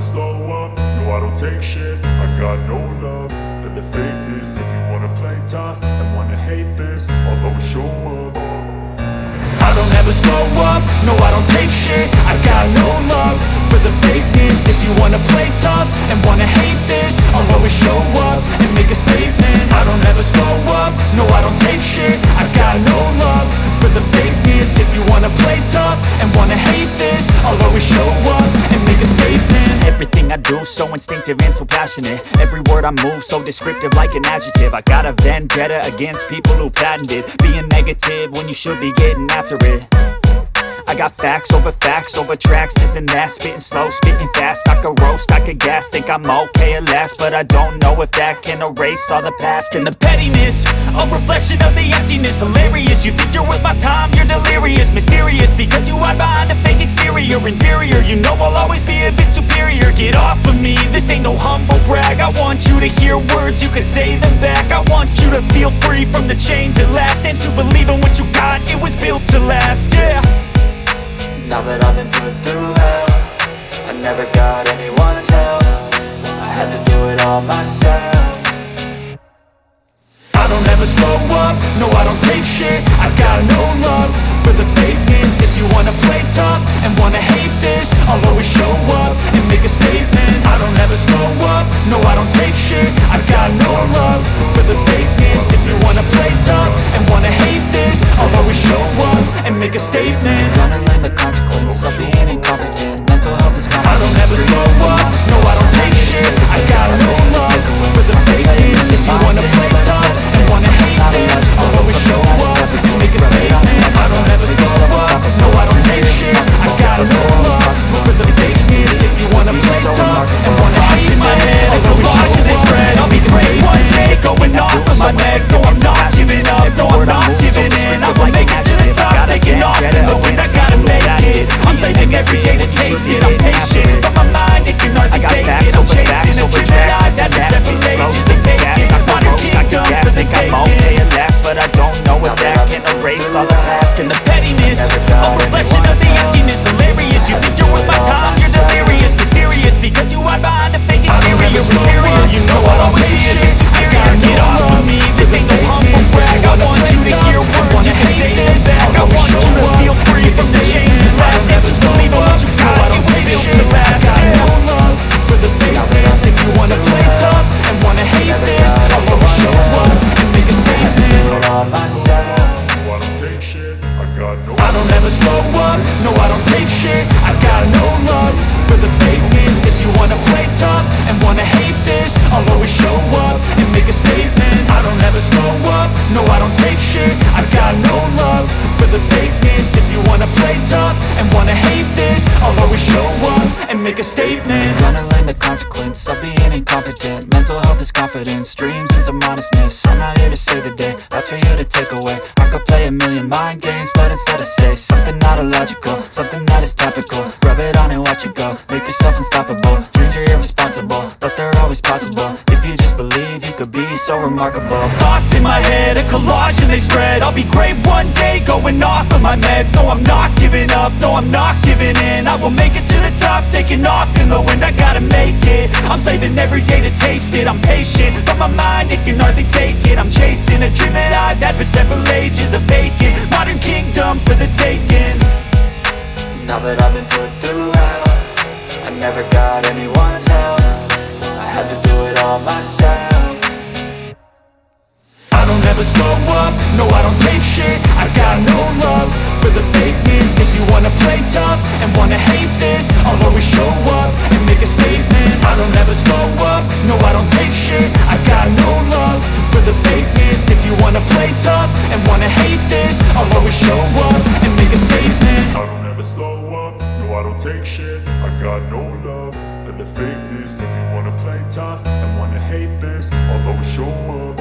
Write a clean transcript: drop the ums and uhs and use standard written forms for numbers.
slow up, no I don't take shit. I got no love for the fakeness. If you wanna play tough and wanna hate this, I'll always show up. I don't ever slow up, no I don't take shit. I got no love for the fakeness. If you wanna play tough and wanna hate this, I'll always show up and make a statement. I don't ever slow up, no I don't take shit. I got no love for the fakeness. If you wanna play tough and wanna hate this, I'll always show up and make a statement. Everything I do so instinctive and so passionate. Every word I move so descriptive like an adjective. I got a vendetta against people who patented being negative when you should be getting after it. I got facts over tracks, this and that. Spitting slow, spitting fast. I could roast, I could gas. Think I'm okay at last, but I don't know if that can erase all the past. And the pettiness, a reflection of the emptiness. Hilarious, you think you're worth my time, you're delirious. Mysterious, because you hide behind a fake exterior. Inferior, you know I'll always be a bit superior. Get off of me, this ain't no humble brag. I want you to hear words, you can say them back. I want you to feel free from the chains at last, and to believe in what you got, it was built to last, yeah. Now that I've been put through hell, I never got anyone's help. I had to do it all myself. I don't ever slow up, no I don't take shit. I got no love for the fakeness. If you wanna play tough and wanna hate this, I'll always show up and make a statement. I don't ever slow up, no I don't take shit. I got no love for the fakeness. If you wanna play tough and wanna hate this, I'll always show up and make a statement. Gonna learn the consequence of being incompetent. Mental health is common. I don't ever slow up, no I don't take shit. I got no love for the fakeness. If you wanna play tough and wanna hate this, I'll always show up and make a statement. I don't ever slow up, no I don't take shit. I got no love for the fakeness. If you wanna play tough and wanna hate my head, I'll always show up. I'll be great one day, going off of my meds. No I'm not giving up, no I'm not giving in. I will make it to the top, taking off in the wind. I gotta make it. I'm saving every day to taste it. I'm patient, but my mind it can hardly take it. I'm chasing a dream that I've had for several ages to make it. Modern kingdom for the taking. I'm okay at last, but I don't know if that can erase all the past. And the pettiness, a reflection of the emptiness. Hilarious, you think you're worth my time, you're delirious. Mysterious, because you hide behind a fake exterior. Inferior, you know I'll always be a bit superior. Get off of me, this ain't no humble brag. I want you to hear words, you can say them back. I want you to feel free from the chains at last. And just believe in what you got, it was built to last. I got no love for the fakeness. If you wanna play tough and wanna hate this, I'll always show up and make a statement. Do it all myself. I don't take shit, I don't ever slow up, no I don't take shit. I got no love for the fakeness. If you wanna play tough and wanna hate this, I'll always show up and make a statement. I don't ever slow up, no I don't take shit. I got no love for the fakeness. If you wanna play tough and wanna hate this, I'll always show up and make a statement. Gonna learn the consequence of being incompetent. Mental health is confidence, dreams and some modestness. I'm not here to save the day, that's for you to take away. I could play a million mind games, but instead I say something not illogical, something that is topical. Rub it on and watch it go, make yourself unstoppable. Dreams are irresponsible, but they're always possible. If you just believe, you could be so remarkable. Thoughts in my head, a collage and they spread. I'll be great one day, going off of my meds. No I'm not giving up, no I'm not giving in. I will make it to the top, taking off in the wind. I gotta make it, I'm saving every day to taste it. I'm patient, but my mind it can hardly take it. I'm chasing a dream that I've had for several ages. A vacant, modern kingdom for the taking. Now that I've been put through hell, I never got anyone's help. I had to do it all myself. I don't ever slow up, no I don't take shit. I got no love for the fakeness. If you wanna play tough and wanna hate this, I'll always show up and make a statement. I don't ever slow up, no I don't take shit. I got no love for the fakeness. If you wanna play tough and wanna hate this, I'll always show up and make a statement. I don't ever slow up, no I don't take shit. I got no love for the fakeness. If you wanna play tough and wanna hate this, I'll always show up.